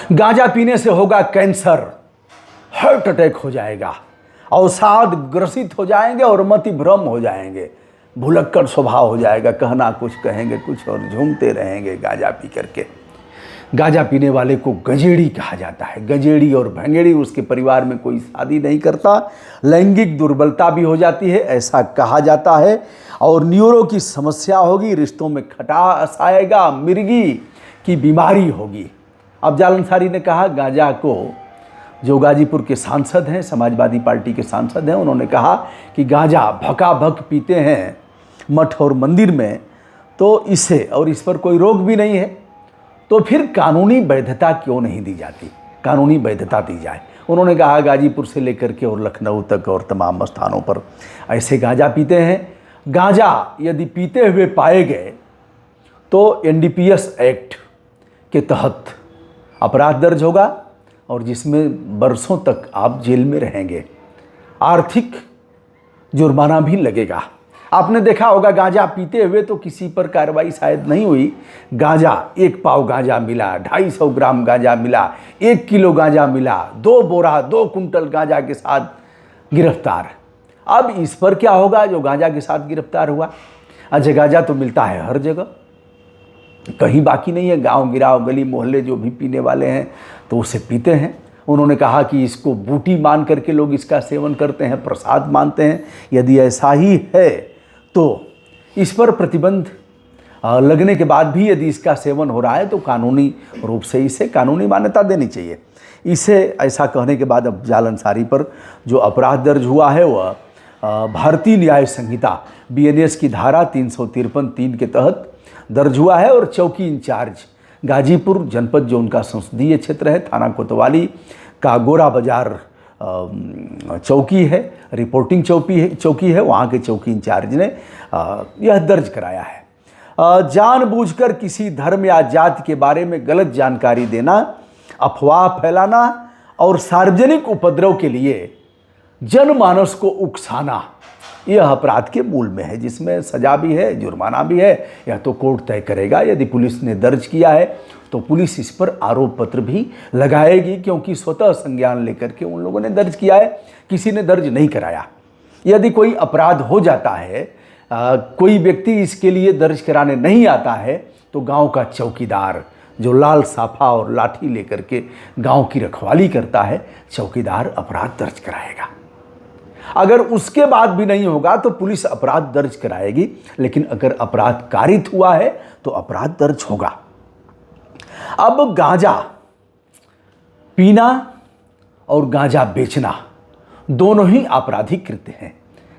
गांजा पीने से होगा कैंसर, हार्ट अटैक हो जाएगा, अवसाद ग्रसित हो जाएंगे और मति भ्रम हो जाएंगे, भुलक्कड़ स्वभाव हो जाएगा, कहना कुछ कहेंगे कुछ और झूमते रहेंगे गांजा पी करके। गांजा पीने वाले को गंजेड़ी कहा जाता है। गंजेड़ी और भंगेड़ी, उसके परिवार में कोई शादी नहीं करता, लैंगिक दुर्बलता भी हो जाती है ऐसा कहा जाता है, और न्यूरो की समस्या होगी, रिश्तों में खटास आएगा, मिर्गी की बीमारी होगी। अफजाल अंसारी ने कहा, गांजा को, जो गाजीपुर के सांसद हैं, समाजवादी पार्टी के सांसद हैं, उन्होंने कहा कि गांजा भकाभक पीते हैं मठ और मंदिर में, तो इसे, और इस पर कोई रोक भी नहीं है, तो फिर कानूनी वैधता क्यों नहीं दी जाती, कानूनी वैधता दी जाए। उन्होंने कहा गाजीपुर से लेकर के और लखनऊ तक और तमाम स्थानों पर ऐसे गांजा पीते हैं। गांजा यदि पीते हुए पाए गए तो एनडीपीएस एक्ट के तहत अपराध दर्ज होगा और जिसमें बरसों तक आप जेल में रहेंगे, आर्थिक जुर्माना भी लगेगा। आपने देखा होगा गांजा पीते हुए तो किसी पर कार्रवाई शायद नहीं हुई, गांजा 1 पाव गांजा मिला, 250 ग्राम गांजा मिला, 1 किलो गांजा मिला, 2 बोरा 2 कुंटल गांजा के साथ गिरफ्तार। अब इस पर क्या होगा जो गांजा के साथ गिरफ्तार हुआ? अच्छा, गांजा तो मिलता है हर जगह, कहीं बाकी नहीं है, गांव गिराव गली मोहल्ले जो भी पीने वाले हैं तो उसे पीते हैं। उन्होंने कहा कि इसको बूटी मान करके लोग इसका सेवन करते हैं, प्रसाद मानते हैं। यदि ऐसा ही है तो इस पर प्रतिबंध लगने के बाद भी यदि इसका सेवन हो रहा है तो कानूनी रूप से इसे कानूनी मान्यता देनी चाहिए। इसे ऐसा कहने के बाद अफजाल अंसारी पर जो अपराध दर्ज हुआ है वह भारतीय न्याय संहिता बीएनएस की धारा 353(3) के तहत दर्ज हुआ है, और चौकी इंचार्ज गाजीपुर जनपद जो उनका संसदीय क्षेत्र है, थाना कोतवाली का गोरा बाजार चौकी है, रिपोर्टिंग चौकी है, वहाँ के चौकी इंचार्ज ने यह दर्ज कराया है। जानबूझकर किसी धर्म या जाति के बारे में गलत जानकारी देना, अफवाह फैलाना और सार्वजनिक उपद्रव के लिए जनमानस को उकसाना, यह अपराध के मूल में है, जिसमें सजा भी है, जुर्माना भी है। यह तो कोर्ट तय करेगा। यदि पुलिस ने दर्ज किया है तो पुलिस इस पर आरोप पत्र भी लगाएगी, क्योंकि स्वतः संज्ञान लेकर के उन लोगों ने दर्ज किया है, किसी ने दर्ज नहीं कराया। यदि कोई अपराध हो जाता है, कोई व्यक्ति इसके लिए दर्ज कराने नहीं आता है, तो गांव का चौकीदार जो लाल साफा और लाठी लेकर के गांव की रखवाली करता है, चौकीदार अपराध दर्ज कराएगा। अगर उसके बाद भी नहीं होगा तो पुलिस अपराध दर्ज कराएगी, लेकिन अगर अपराध कारित हुआ है तो अपराध दर्ज होगा। अब गांजा पीना और गांजा बेचना दोनों ही आपराधिक कृत्य हैं।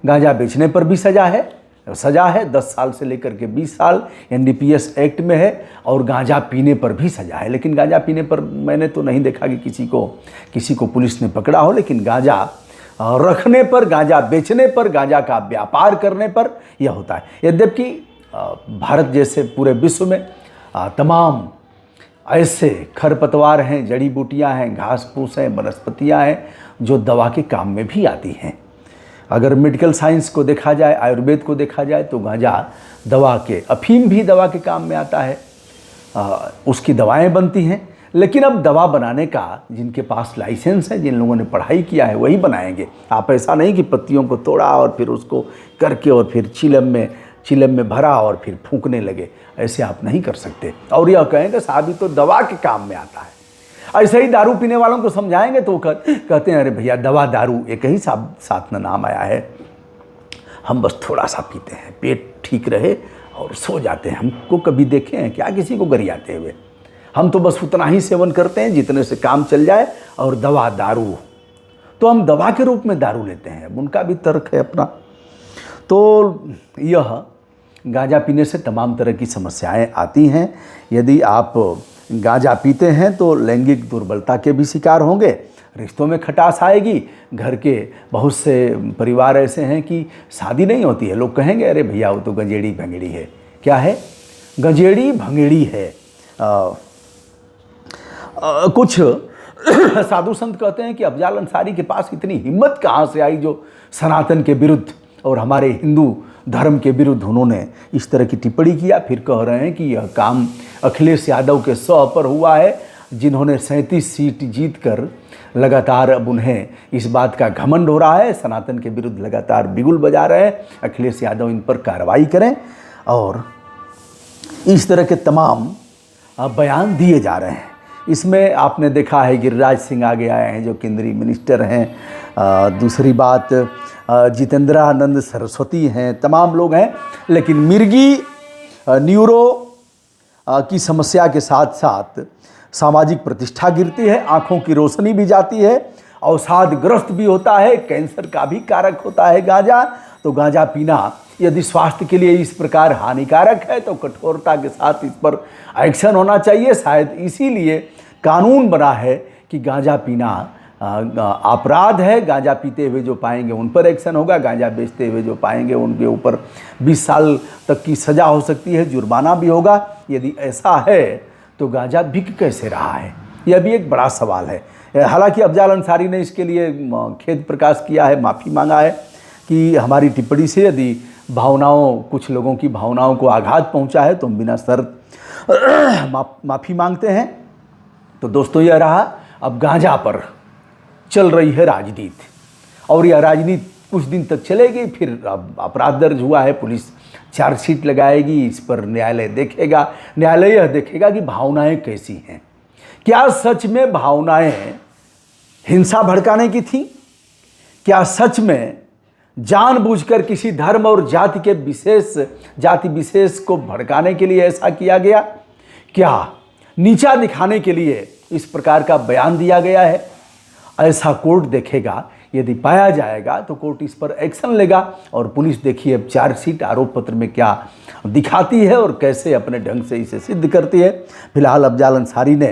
गांजा बेचने पर भी सजा है 10 साल से लेकर के 20 साल एनडीपीएस एक्ट में है, और गांजा पीने पर भी सजा है। लेकिन गांजा पीने पर मैंने तो नहीं देखा कि किसी को पुलिस ने पकड़ा हो, लेकिन गांजा रखने पर, गांजा बेचने पर, गांजा का व्यापार करने पर यह होता है। यद्यपि भारत जैसे पूरे विश्व में तमाम ऐसे खरपतवार हैं, जड़ी बूटियां हैं, घास फूस हैं, वनस्पतियां हैं जो दवा के काम में भी आती हैं। अगर मेडिकल साइंस को देखा जाए, आयुर्वेद को देखा जाए, तो गांजा दवा के, अफीम भी दवा के काम में आता है, उसकी दवाएं बनती हैं। लेकिन अब दवा बनाने का जिनके पास लाइसेंस है, जिन लोगों ने पढ़ाई किया है, वही बनाएंगे। आप ऐसा नहीं कि पत्तियों को तोड़ा और फिर उसको करके और फिर चिलम में भरा और फिर फूंकने लगे, ऐसे आप नहीं कर सकते और यह कहेंगे साहब ये तो दवा के काम में आता है। ऐसे ही दारू पीने वालों को समझाएंगे तो कहते हैं अरे भैया दवा दारू एक ही साथ में नाम आया है, हम बस थोड़ा सा पीते हैं, पेट ठीक रहे और सो जाते हैं। हमको कभी देखे हैं क्या किसी को गरियाते हुए? हम तो बस उतना ही सेवन करते हैं जितने से काम चल जाए, और दवा दारू तो हम दवा के रूप में दारू लेते हैं। उनका भी तर्क है अपना। तो यह गांजा पीने से तमाम तरह की समस्याएं आती हैं। यदि आप गांजा पीते हैं तो लैंगिक दुर्बलता के भी शिकार होंगे, रिश्तों में खटास आएगी। घर के बहुत से परिवार ऐसे हैं कि शादी नहीं होती है, लोग कहेंगे अरे भैया वो तो गंजेड़ी भंगेड़ी है। क्या है? गंजेड़ी भंगेड़ी है। कुछ साधु संत कहते हैं कि अफजाल अंसारी के पास इतनी हिम्मत कहाँ से आई जो सनातन के विरुद्ध और हमारे हिंदू धर्म के विरुद्ध उन्होंने इस तरह की टिप्पणी किया। फिर कह रहे हैं कि यह काम अखिलेश यादव के सौ पर हुआ है, जिन्होंने 37 सीट जीतकर लगातार अब उन्हें इस बात का घमंड हो रहा है, सनातन के विरुद्ध लगातार बिगुल बजा रहे हैं। अखिलेश यादव इन पर कार्रवाई करें, और इस तरह के तमाम बयान दिए जा रहे हैं। इसमें आपने देखा है गिरिराज सिंह आगे आए हैं जो केंद्रीय मिनिस्टर हैं, दूसरी बात जितेंद्रानंद सरस्वती हैं, तमाम लोग हैं। लेकिन मिर्गी न्यूरो की समस्या के साथ साथ सामाजिक प्रतिष्ठा गिरती है, आँखों की रोशनी भी जाती है, अवसादग्रस्त भी होता है, कैंसर का भी कारक होता है गांजा। तो गांजा पीना यदि स्वास्थ्य के लिए इस प्रकार हानिकारक है तो कठोरता के साथ इस पर एक्शन होना चाहिए। शायद इसीलिए कानून बना है कि गांजा पीना अपराध है। गांजा पीते हुए जो पाएंगे उन पर एक्शन होगा, गांजा बेचते हुए जो पाएंगे उनके ऊपर 20 साल तक की सज़ा हो सकती है, जुर्माना भी होगा। यदि ऐसा है तो गांजा बिक कैसे रहा है, यह भी एक बड़ा सवाल है। हालांकि अफजाल अंसारी ने इसके लिए खेद प्रकाश किया है, माफ़ी मांगा है कि हमारी टिप्पणी से यदि कुछ लोगों की भावनाओं को आघात पहुंचा है तो हम बिना शर्त माफ़ी मांगते हैं। तो दोस्तों, यह रहा अब गांजा पर चल रही है राजनीति, और यह राजनीति कुछ दिन तक चलेगी। फिर अब अपराध दर्ज हुआ है, पुलिस चार्जशीट लगाएगी, इस पर न्यायालय देखेगा। न्यायालय यह देखेगा कि भावनाएं कैसी हैं, क्या सच में भावनाएं हिंसा भड़काने की थी, क्या सच में जानबूझकर किसी धर्म और जाति विशेष को भड़काने के लिए ऐसा किया गया, क्या नीचा दिखाने के लिए इस प्रकार का बयान दिया गया है। ऐसा कोर्ट देखेगा। यदि पाया जाएगा तो कोर्ट इस पर एक्शन लेगा। और पुलिस देखिए अब चार्जशीट आरोप पत्र में क्या दिखाती है और कैसे अपने ढंग से इसे सिद्ध करती है। फिलहाल अफजाल अंसारी ने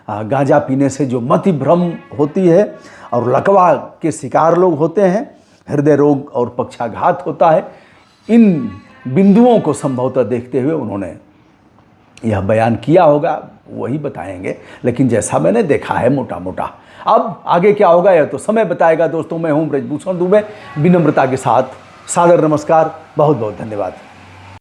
गांजा पीने से जो मति भ्रम होती है और लकवा के शिकार लोग होते हैं, हृदय रोग और पक्षाघात होता है, इन बिंदुओं को संभवतः देखते हुए उन्होंने यह बयान किया होगा, वही बताएंगे। लेकिन जैसा मैंने देखा है मोटा मोटा, अब आगे क्या होगा यह तो समय बताएगा। दोस्तों, मैं हूं ब्रजभूषण दुबे, विनम्रता के साथ सादर नमस्कार, बहुत बहुत धन्यवाद।